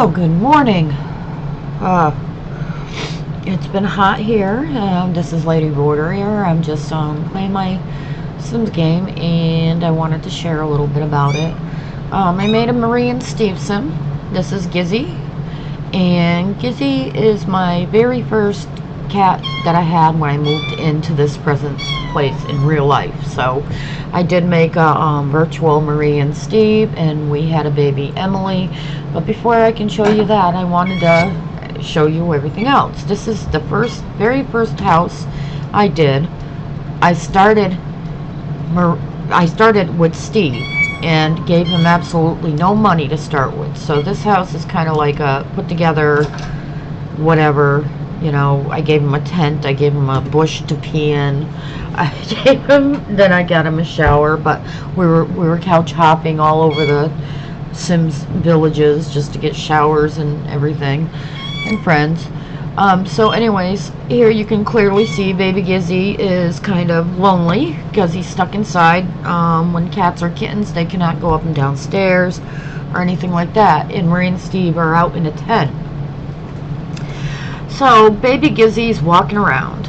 Well, good morning. It's been hot here. This is Lady Border here. I'm just playing my Sims game, and I wanted to share a little bit about it. I made a Marie and Steve sim. This is Gizzy, and Gizzy is my very first cat that I had when I moved into this present place in real life. So I did make a virtual Marie and Steve, and we had a baby Emily. But before I can show you that, I wanted to show you everything else. This is the very first house I did. I started with Steve and gave him absolutely no money to start with. So this house is kind of like a put together whatever. You know, I gave him a tent, I gave him a bush to pee in, then I got him a shower, but we were couch hopping all over the Sims villages just to get showers and everything, and friends. So anyways, here you can clearly see baby Gizzy is kind of lonely because he's stuck inside. When cats or kittens, they cannot go up and down stairs or anything like that, and Marie and Steve are out in a tent. So baby Gizzy's walking around.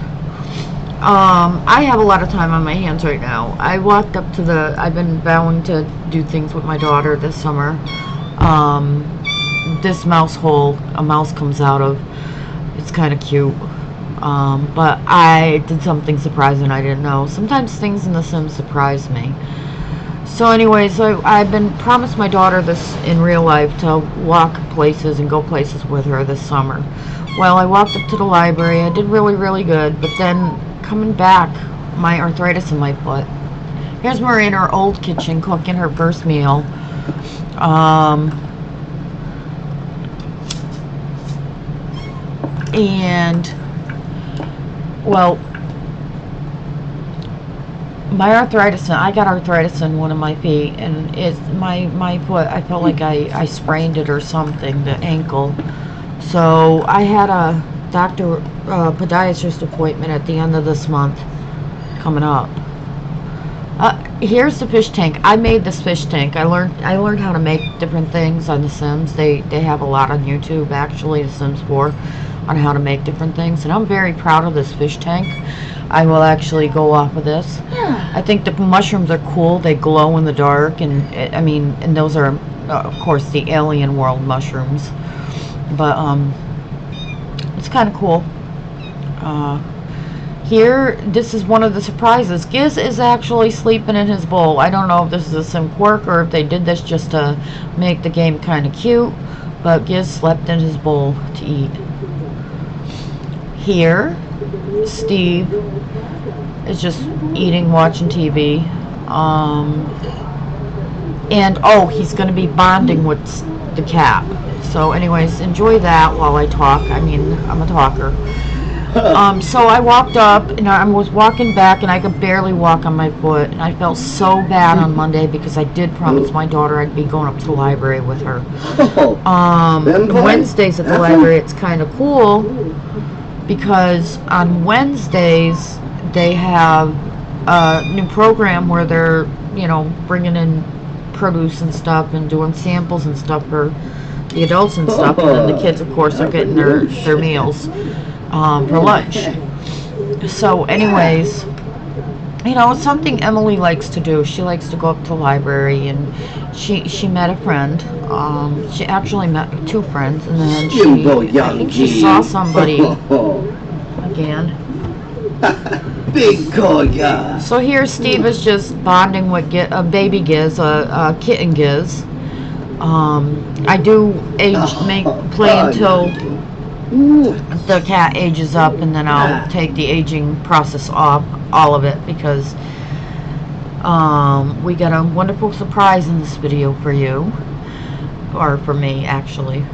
I have a lot of time on my hands right now. I walked up to I've been vowing to do things with my daughter this summer. This mouse hole a mouse comes out of, it's kind of cute. But I did something surprising I didn't know. Sometimes things in The Sims surprise me. So anyways, I've been promised my daughter this in real life to walk places and go places with her this summer. Well, I walked up to the library. I did really, really good. But then coming back, my arthritis in my foot. Here's Marie in her old kitchen cooking her first meal. And, well, my arthritis, I got arthritis in one of my feet, and it's my foot, I felt like I sprained it or something, the ankle. So I had a podiatrist appointment at the end of this month coming up. Here's the fish tank. I made this fish tank. I learned how to make different things on The Sims. They have a lot on YouTube, actually, The Sims 4, on how to make different things, and I'm very proud of this fish tank. I will actually go off of this. I think the mushrooms are cool. They glow in the dark, and and those are of course the alien world mushrooms. But it's kind of cool. Here, this is one of the surprises. Giz is actually sleeping in his bowl. I don't know if this is a sim quirk or if they did this just to make the game kind of cute, but Giz slept in his bowl to eat. Here, Steve is just eating, watching TV. And oh, he's going to be bonding with the cat. So anyways, enjoy that while I talk. I mean, I'm a talker. So I walked up, and I was walking back, and I could barely walk on my foot, and I felt so bad on Monday because I did promise my daughter I'd be going up to the library with her. Wednesdays at the library, it's kind of cool because on Wednesdays they have a new program where they're, bringing in produce and stuff and doing samples and stuff for the adults and stuff, and then the kids, of course, are getting their meals for lunch. So anyways, it's something Emily likes to do. She likes to go up to the library, and she met a friend. She actually met two friends, and then I think she saw somebody again. Big Koya. So here Steve is just bonding with baby Giz, a kitten Giz. I do play until the cat ages up, and then I'll take the aging process off all of it because we got a wonderful surprise in this video for you, or for me actually.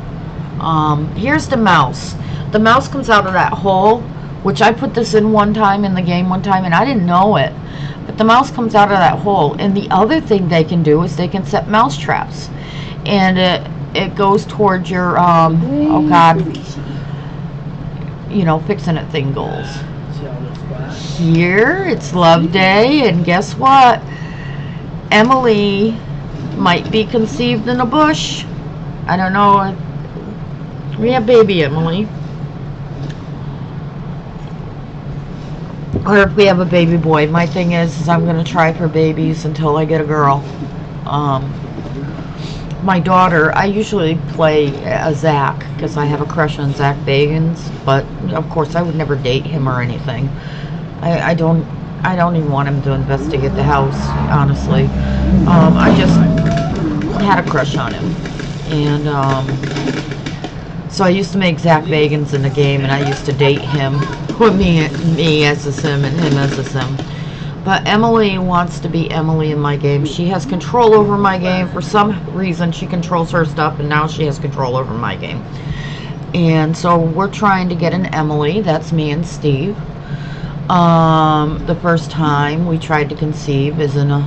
Here's the mouse. The mouse comes out of that hole, which I put this in one time in the game one time, and I didn't know it, but the mouse comes out of that hole. And the other thing they can do is they can set mouse traps, and it goes towards your oh god, fixing it thing goals. Here it's Love Day, and guess what? Emily might be conceived in a bush. I don't know We have baby Emily. Or if we have a baby boy. My thing is I'm going to try for babies until I get a girl. My daughter, I usually play a Zach because I have a crush on Zach Bagans, but of course I would never date him or anything. I don't even want him to investigate the house, honestly. I just had a crush on him, and so I used to make Zach Bagans in the game, and I used to date him with me as a sim and him as a sim. But Emily wants to be Emily in my game. She has control over my game. For some reason, she controls her stuff, and now she has control over my game. And so we're trying to get an Emily. That's me and Steve. The first time we tried to conceive is in a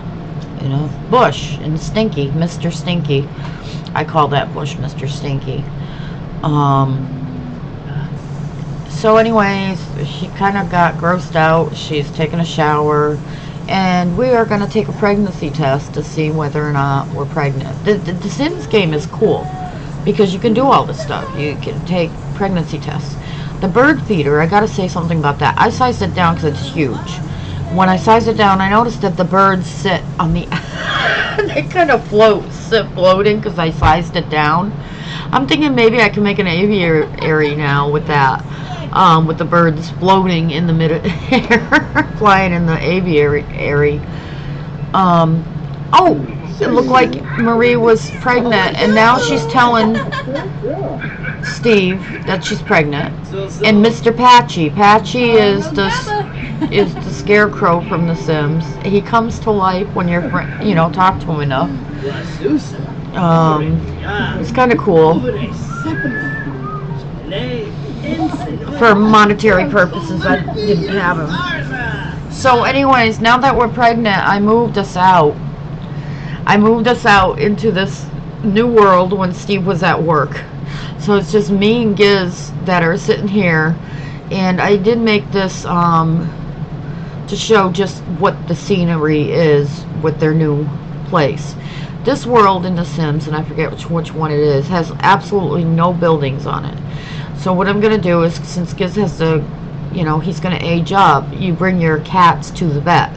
bush in Stinky, Mr. Stinky. I call that bush Mr. Stinky. So anyways, she kind of got grossed out. She's taking a shower, and we are going to take a pregnancy test to see whether or not we're pregnant. The Sims game is cool because you can do all this stuff. You can take pregnancy tests. The bird feeder, I got to say something about that. I sized it down because it's huge. When I sized it down, I noticed that the birds sit on the they kind of sit floating because I sized it down. I'm thinking maybe I can make an aviary now with that. With the birds floating in the mid-air, flying in the aviary. Oh, it looked like Marie was pregnant, and now she's telling Steve that she's pregnant. And Mr. Patchy is the scarecrow from The Sims. He comes to life when you're talk to him enough. It's kind of cool. For monetary purposes, I didn't have him. So anyways, now that we're pregnant, I moved us out into this new world when Steve was at work. So it's just me and Giz that are sitting here, and I did make this to show just what the scenery is with their new place. This world in The Sims, and I forget which one it is, has absolutely no buildings on it. So what I'm going to do is, since Giz has to, he's going to age up, you bring your cats to the vet.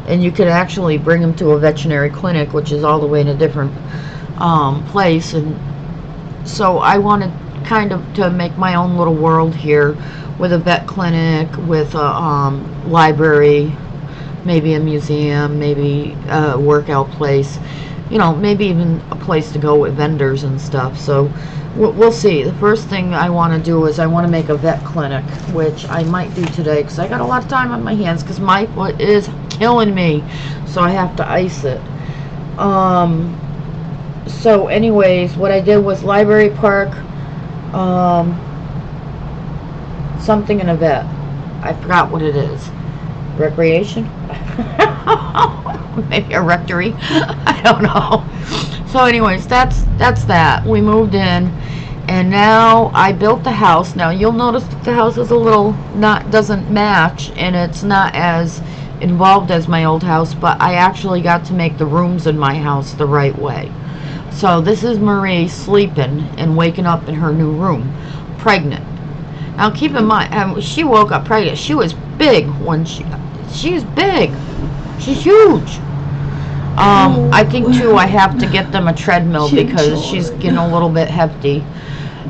And you could actually bring them to a veterinary clinic, which is all the way in a different place. And so I wanted kind of to make my own little world here with a vet clinic, with a library, maybe a museum, maybe a workout place. Maybe even a place to go with vendors and stuff. So we'll see. The first thing I want to do is I want to make a vet clinic, which I might do today because I got a lot of time on my hands because my foot is killing me, so I have to ice it. So anyways, what I did was library, park, something in a vet. I forgot what it is. Recreation? Maybe a rectory. I don't know. So anyways, that's that. We moved in, and now I built the house. Now you'll notice that the house is a little doesn't match, and it's not as involved as my old house, but I actually got to make the rooms in my house the right way. So this is Marie sleeping and waking up in her new room, pregnant. Now keep in mind, she woke up pregnant. She was big when she's big. She's huge. I think too I have to get them a treadmill because she's getting a little bit hefty.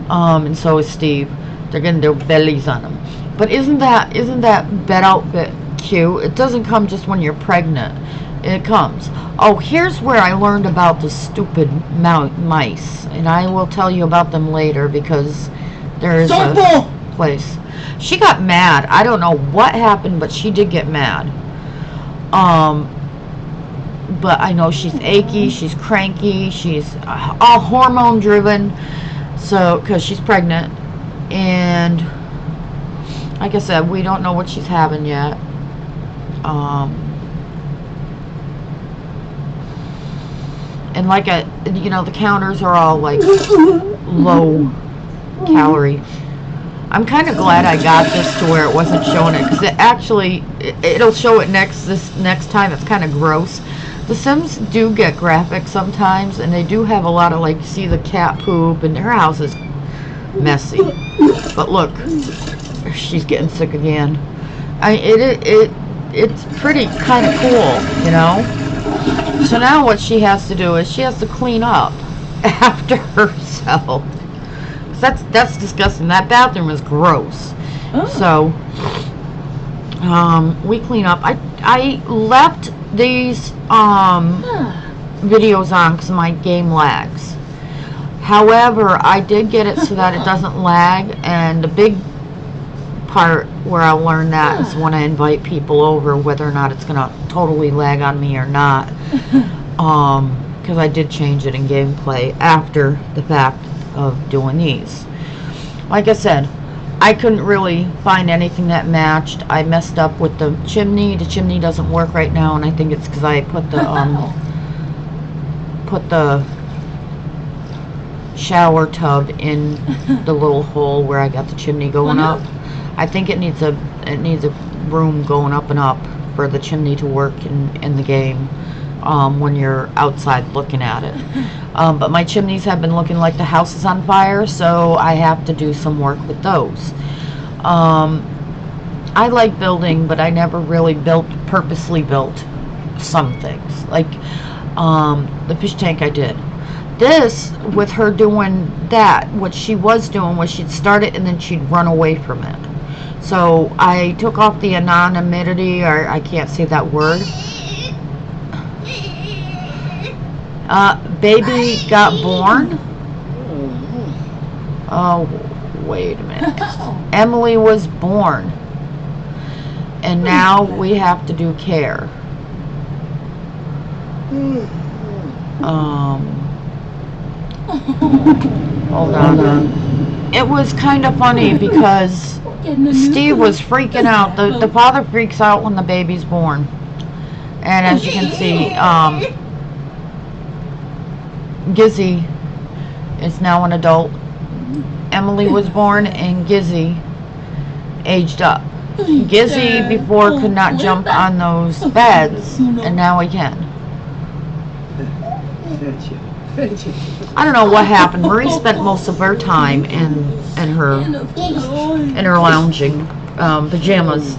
And so is Steve. They're getting their bellies on them. But isn't that bed outfit cute? It doesn't come just when you're pregnant. It comes. Oh, here's where I learned about the stupid mice, and I will tell you about them later because there is a place. She got mad. I don't know what happened, but she did get mad. But I know she's achy, she's cranky, she's all hormone driven, so because she's pregnant, and like I said, we don't know what she's having yet. And like the counters are all like low calorie. I'm kind of glad I got this to where it wasn't showing it, because it'll show it this next time. It's kind of gross. The Sims do get graphic sometimes, and they do have a lot of, like, see the cat poop, and her house is messy. But look, she's getting sick again. It's pretty kind of cool, you know. So now what she has to do is she has to clean up after herself. That's disgusting. That bathroom is gross. Oh. So we clean up. I left these videos on because my game lags. However, I did get it so that it doesn't lag, and the big part where I learned that is when I invite people over, whether or not it's gonna totally lag on me or not. Because I did change it in gameplay after the fact of doing these. Like I said, I couldn't really find anything that matched. I messed up with the chimney. The chimney doesn't work right now, and I think it's because I put the shower tub in the little hole where I got the chimney going up. I think it needs a room going up and up for the chimney to work in the game when you're outside looking at it. But my chimneys have been looking like the house is on fire, so I have to do some work with those. I like building, but I never really purposely built some things. Like the fish tank I did. This, with her doing that, what she was doing was she'd start it and then she'd run away from it. So I took off the anonymity, or I can't say that word. Baby got born. Oh, wait a minute. Emily was born. And now we have to do care. Hold on. It was kind of funny because Steve was freaking out. The father freaks out when the baby's born. And as you can see, Gizzy is now an adult. Emily was born and Gizzy aged up. Gizzy before could not jump on those beds, and now he can. I don't know what happened. Marie spent most of her time in her lounging pajamas,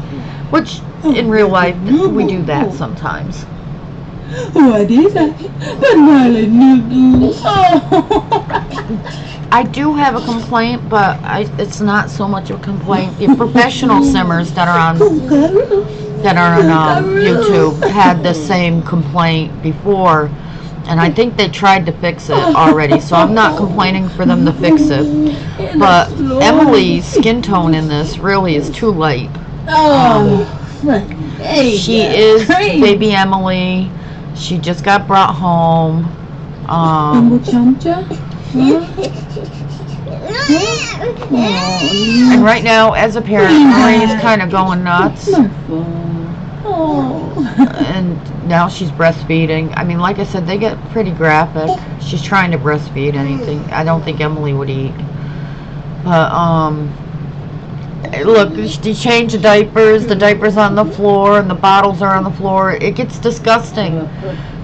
which in real life we do that sometimes. What is that? I do have a complaint, but it's not so much of a complaint. The professional simmers that are on YouTube had the same complaint before, and I think they tried to fix it already. So I'm not complaining for them to fix it. But Emily's skin tone in this really is too light. She is baby Emily. She just got brought home. And right now, as a parent, Marie's kind of going nuts. And now she's breastfeeding. I mean, like I said, they get pretty graphic. She's trying to breastfeed anything. I don't think Emily would eat. But, look, she changed the diapers on the floor, and the bottles are on the floor. It gets disgusting.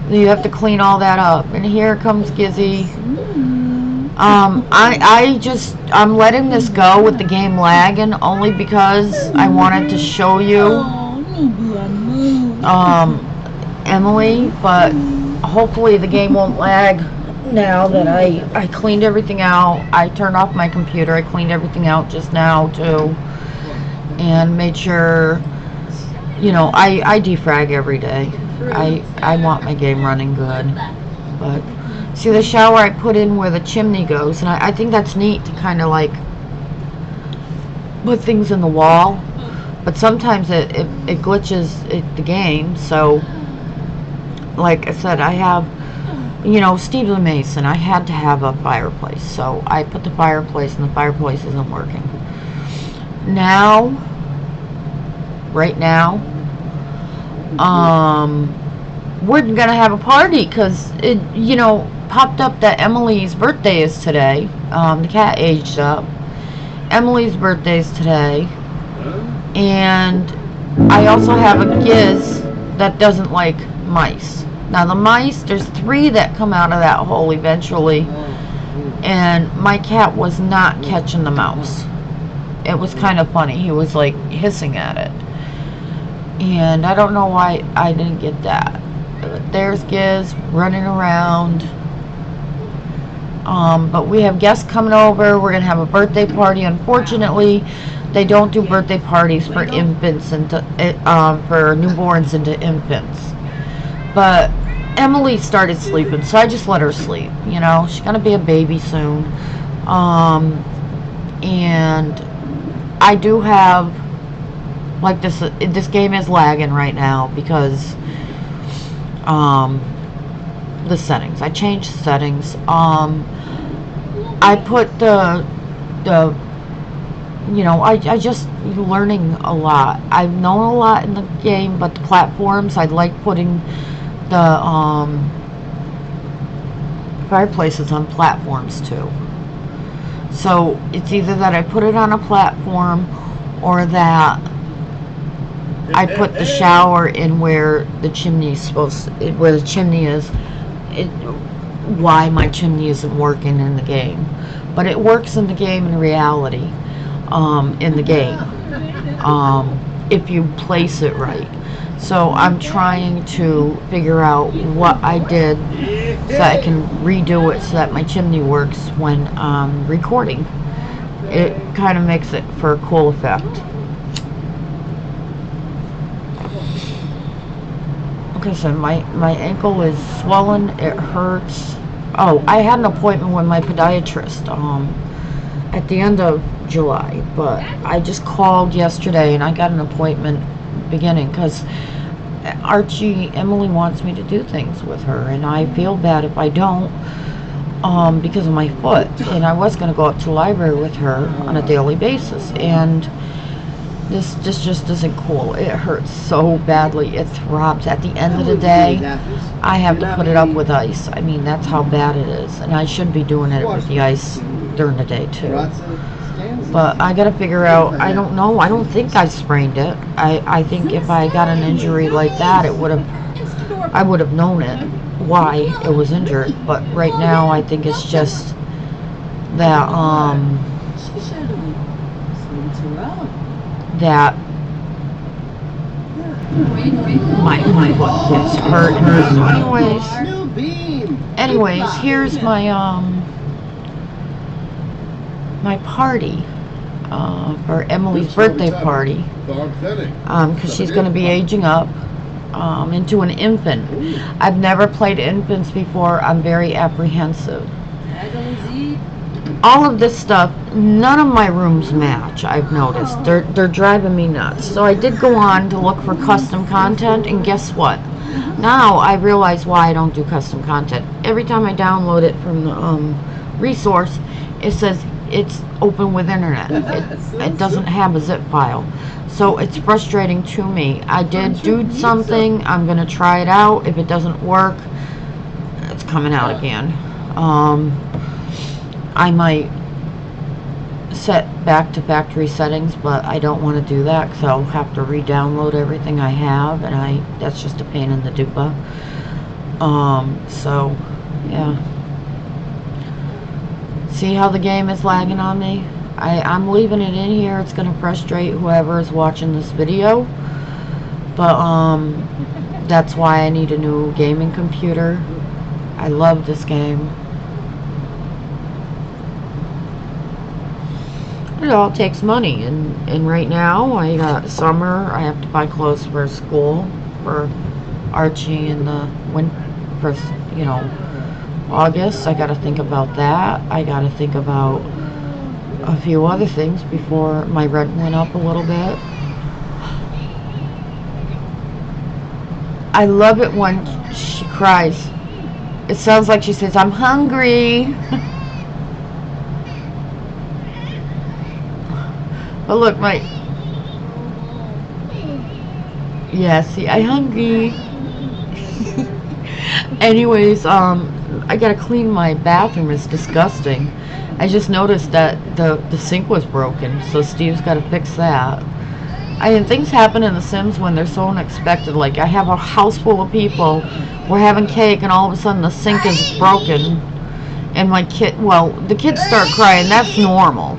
You have to clean all that up. And here comes Gizzy. I'm letting this go with the game lagging only because I wanted to show you Emily, but hopefully the game won't lag now that I cleaned everything out. I turned off my computer. I cleaned everything out just now too, and made sure, you know, I defrag every day. I want my game running good. But see, the shower I put in where the chimney goes, and I think that's neat to kind of like put things in the wall, but sometimes it glitches the game. So like I said, I have, you know, Steve the Mason, I had to have a fireplace, so I put the fireplace, and the fireplace isn't working now. Right now, we're gonna have a party because it, you know, popped up that Emily's birthday is today. The cat aged up. Emily's birthday is today, and I also have a Giz that doesn't like mice. Now the mice, there's 3 that come out of that hole eventually, and my cat was not catching the mouse. It was kind of funny. He was like hissing at it. And I don't know why I didn't get that. But there's Giz running around. But we have guests coming over. We're going to have a birthday party. Unfortunately, they don't do birthday parties for infants and for newborns and to infants. But Emily started sleeping, so I just let her sleep. You know, she's going to be a baby soon. And I do have, like, this game is lagging right now because the settings. I changed settings. I put you know, I just learning a lot. I've known a lot in the game, but the platforms, I like putting the fireplaces on platforms too. So it's either that I put it on a platform or that I put the shower in where the chimney is where the chimney is. Why my chimney isn't working in the game, but it works in the game in reality. In the game, if you place it right. So I'm trying to figure out what I did so that I can redo it so that my chimney works when recording. It kind of makes it for a cool effect. Okay, so my ankle is swollen. It hurts. Oh, I had an appointment with my podiatrist at the end of July, but I just called yesterday and I got an appointment beginning because Emily wants me to do things with her, and I feel bad if I don't because of my foot. And I was going to go up to the library with her on a daily basis, and this just isn't cool. It hurts so badly. It throbs. At the end of the day, I have to put it up with ice. I mean, that's how bad it is, and I should be doing it with the ice during the day too. But I gotta figure out, I don't know, I don't think I sprained it. I think if I got an injury like that, I would have known it, why it was injured. But right now I think it's just that that my foot gets hurt. Anyways, here's my my party for Emily's birthday party, because she's going to be aging up into an infant. I've never played infants before. I'm very apprehensive. All of this stuff, none of my rooms match. I've noticed they're driving me nuts. So I did go on to look for custom content, and guess what? Now I realize why I don't do custom content. Every time I download it from the resource, it says it's open with internet. It doesn't have a zip file. So it's frustrating to me. I did do something. I'm going to try it out. If it doesn't work, it's coming out again. I might set back to factory settings, but I don't want to do that because I'll have to re-download everything I have, and that's just a pain in the dupa. So yeah. See how the game is lagging on me? I'm leaving it in here. It's going to frustrate whoever is watching this video. But that's why I need a new gaming computer. I love this game. It all takes money, and right now I got summer. I have to buy clothes for school for Archie in the winter, you know, August. I got to think about that. I got to think about a few other things before my rent went up a little bit. I love it when she cries. It sounds like she says, "I'm hungry." But look, yeah, see, I'm hungry. Anyways, I gotta clean my bathroom. It's disgusting. I just noticed that the sink was broken, so Steve's gotta fix that. Things happen in The Sims when they're so unexpected. Like, I have a house full of people, we're having cake, and all of a sudden the sink is broken. And my kid, well, the kids start crying, that's normal.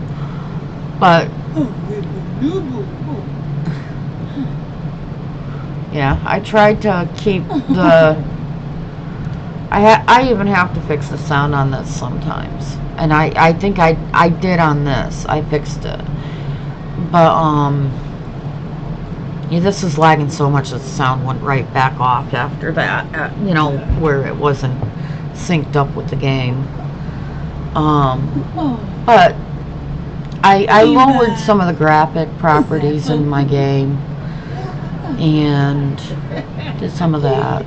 But, yeah, I tried to keep the, I even have to fix the sound on this sometimes. And I think I did on this, I fixed it. But, yeah, this was lagging so much that the sound went right back off after that, you know, where it wasn't synced up with the game. But I lowered some of the graphic properties in my game and did some of that.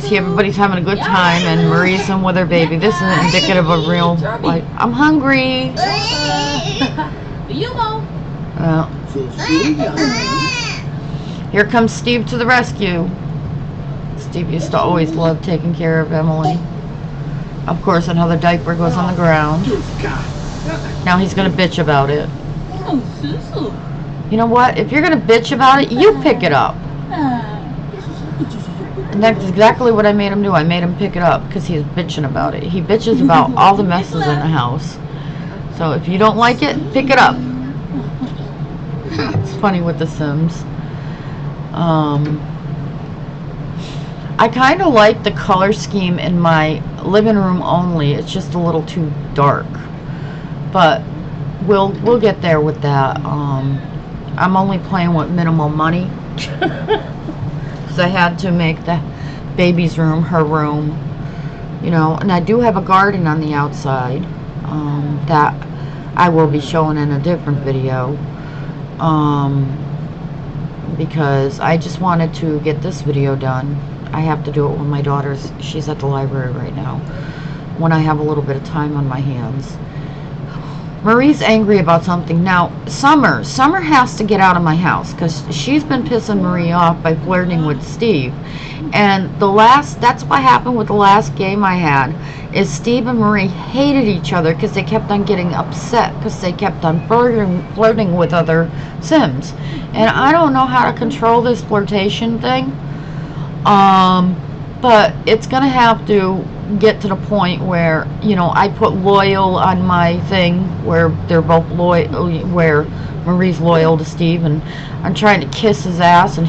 See, everybody's having a good time, and Marie's in with her baby. This is indicative of real life. I'm hungry. Here comes Steve to the rescue. Steve used to always love taking care of Emily. Of course, another diaper goes on the ground. Now he's going to bitch about it. You know what? If you're going to bitch about it, you pick it up. And that's exactly what I made him do. I made him pick it up because he's bitching about it. He bitches about all the messes in the house. So if you don't like it, pick it up. It's funny with The Sims. I kind of like the color scheme in my living room only. It's just a little too dark. But we'll get there with that. I'm only playing with minimal money. Because I had to make the baby's room her room. You know, and I do have a garden on the outside. That I will be showing in a different video. Because I just wanted to get this video done. I have to do it when my daughter's, she's at the library right now, when I have a little bit of time on my hands. Marie's angry about something. Now, Summer has to get out of my house because she's been pissing Marie off by flirting with Steve. And that's what happened with the last game I had, is Steve and Marie hated each other because they kept on getting upset because they kept on flirting with other Sims. And I don't know how to control this flirtation thing. But it's gonna have to get to the point where, you know, I put loyal on my thing where they're both loyal, where Marie's loyal to Steve, and I'm trying to kiss his ass, and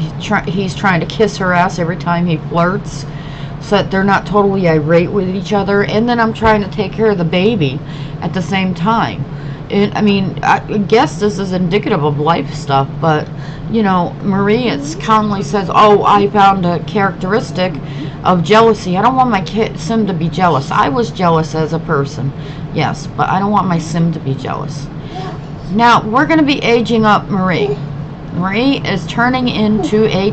he's trying to kiss her ass every time he flirts, so that they're not totally irate with each other. And then I'm trying to take care of the baby at the same time. And I mean, I guess this is indicative of life stuff, but you know, Marie constantly says, oh, I found a characteristic of jealousy. I don't want my Sim to be jealous. I was jealous as a person, yes, but I don't want my Sim to be jealous. Now, we're going to be aging up Marie. Marie is turning into a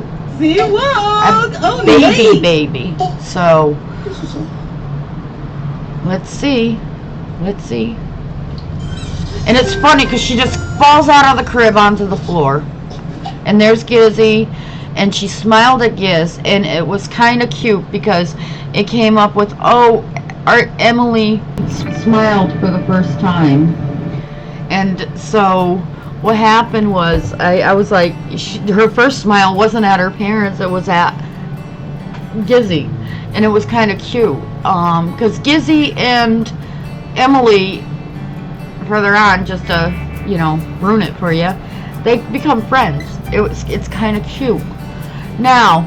baby. So, let's see. And it's funny because she just falls out of the crib onto the floor. And there's Gizzy, and she smiled at Giz, and it was kind of cute because it came up with, oh, Emily smiled for the first time. And so what happened was, I was like, her first smile wasn't at her parents, it was at Gizzy. And it was kind of cute. Because Gizzy and Emily, further on, just to, you know, ruin it for you, they become friends. It's kind of cute. Now,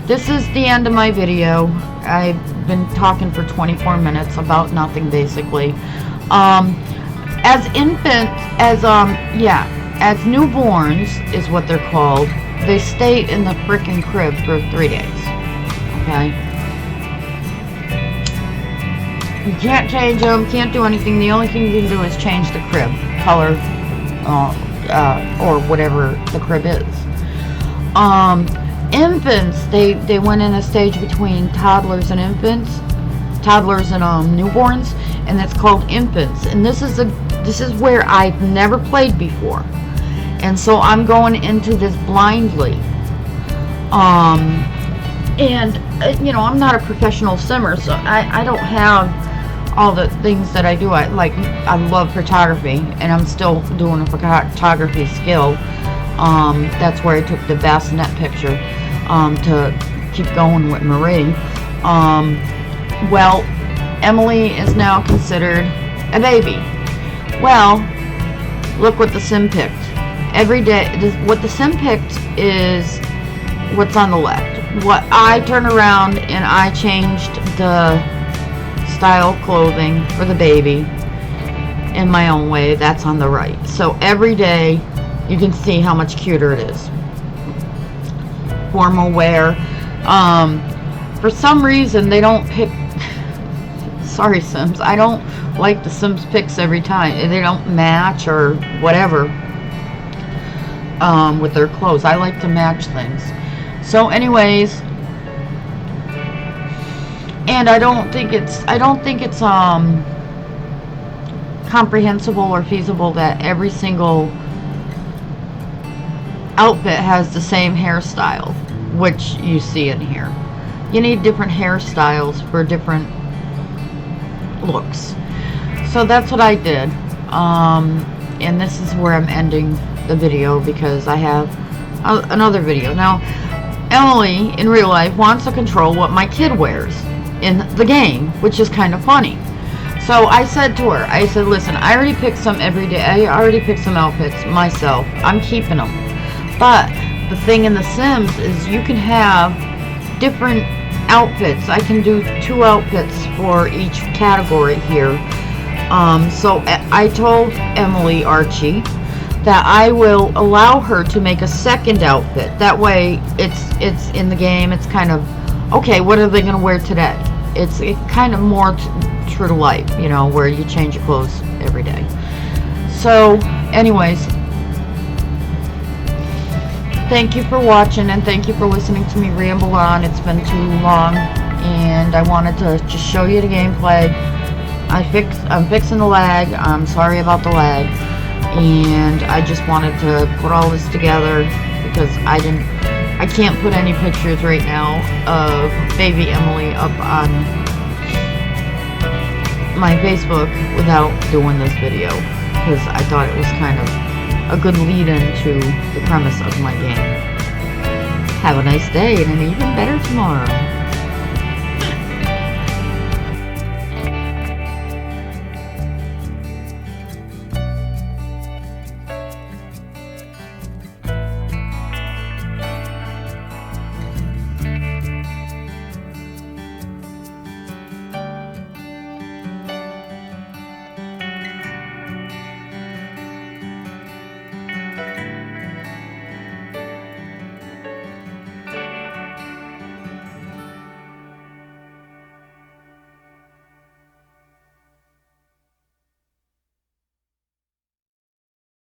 this is the end of my video. I've been talking for 24 minutes about nothing, basically. As infants, as newborns is what they're called, they stay in the frickin' crib for 3 days. Okay? You can't change them, can't do anything. The only thing you can do is change the crib color, or whatever the crib is. Infants, they went in a stage between toddlers and newborns, and that's called infants. And this is where I've never played before, and so I'm going into this blindly. And you know, I'm not a professional simmer, so I don't have all the things that I do. I love photography, and I'm still doing a photography skill. That's where I took the bassinet picture to keep going with Marie. Well, Emily is now considered a baby. Well, look what the sim picked. Every day, what the sim picked is what's on the left. What I turned around and I changed the style of clothing for the baby in my own way. That's on the right. So every day you can see how much cuter it is. Formal wear. For some reason they don't pick. Sorry, Sims. I don't like the Sims picks every time. They don't match or whatever with their clothes. I like to match things. So, anyways, and I don't think it's comprehensible or feasible that every single outfit has the same hairstyle, which you see in here. You need different hairstyles for different looks. So that's what I did. And this is where I'm ending the video because I have another video. Now, Emily in real life wants to control what my kid wears in the game, which is kind of funny. So I said to her, I said, listen, I already picked some every day. I already picked some outfits myself. I'm keeping them. But the thing in The Sims is you can have different outfits. I can do 2 outfits for each category here. So I told Emily Archie that I will allow her to make a second outfit. That way it's in the game. It's kind of, okay, what are they going to wear today? It's kind of more true to life, you know, where you change your clothes every day. So anyways, thank you for watching and thank you for listening to me ramble on. It's been too long and I wanted to just show you the gameplay. I'm fixing the lag. I'm sorry about the lag. And I just wanted to put all this together because I can't put any pictures right now of baby Emily up on my Facebook without doing this video because I thought it was kind of a good lead-in to the premise of my game. Have a nice day and an even better tomorrow.